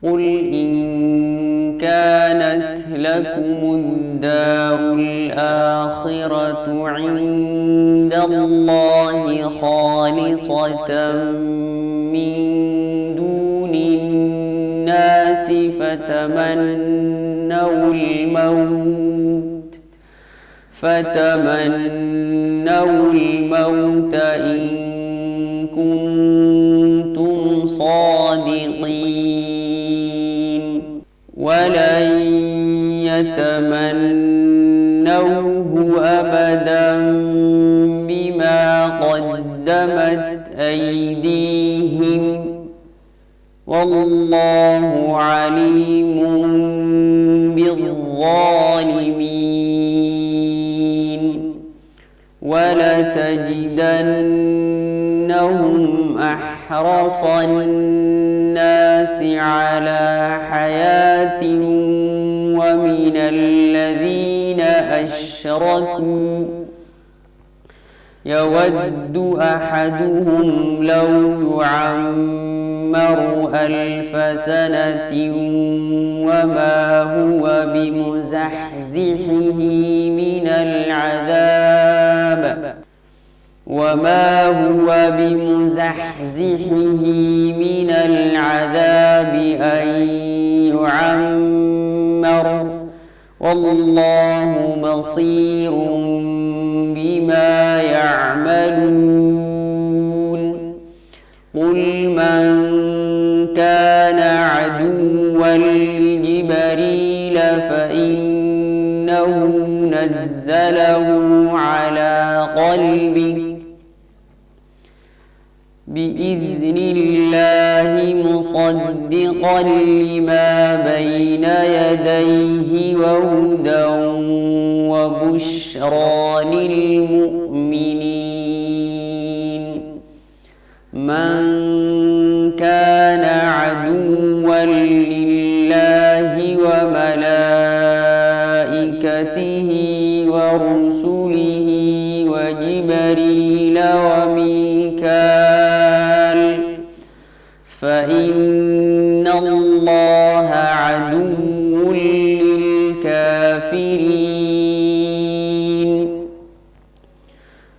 قل إن كانت لكم الدار الآخرة عند الله خالصة من دون الناس فتمنوا الموت إن كنتم صادقين ولن يتمنوه أبدا بما قدمت أيديهم والله عليم بالظالمين ولتجدنهم أحرص الناس على حياة ومن الذين أشركوا يود أحدهم لو يعمر 1000 سنة وما هو بمزحزحه من العذاب أن يعمر والله بصير بما يعملون قل من كان عدوا لجبريل فإنه نزله على قلبك بإذن الله مصدقا لما بين يديه وهدى وبشرى للمؤمنين من كان عدوا لله وملائكته ورسله وجبريل وميكال فإن الله عدو للكافرين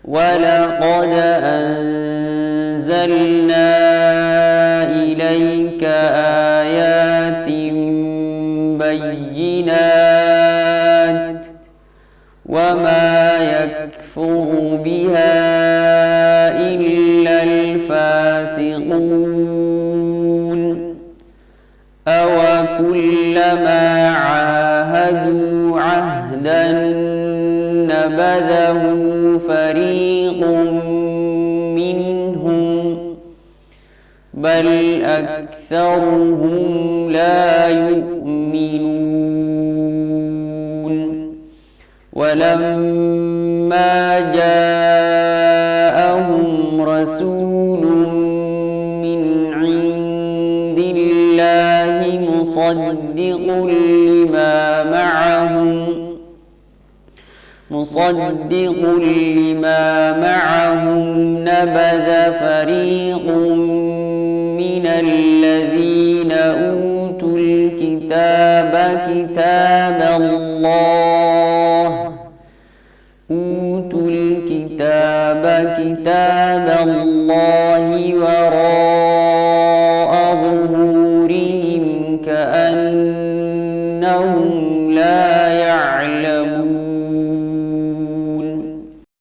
ولقد أنزلنا إليك آيات بينات وما يكفر بها إلا الفاسقون أوكلما عاهدوا عهدا نبذه فريق منهم بل أكثرهم لا يؤمنون ولما جاءهم رسول من عند الله مصدق لما معهم نبذ فريق من الذين أوتوا الكتاب كتاب الله وراء ظهورهم كأنهم لا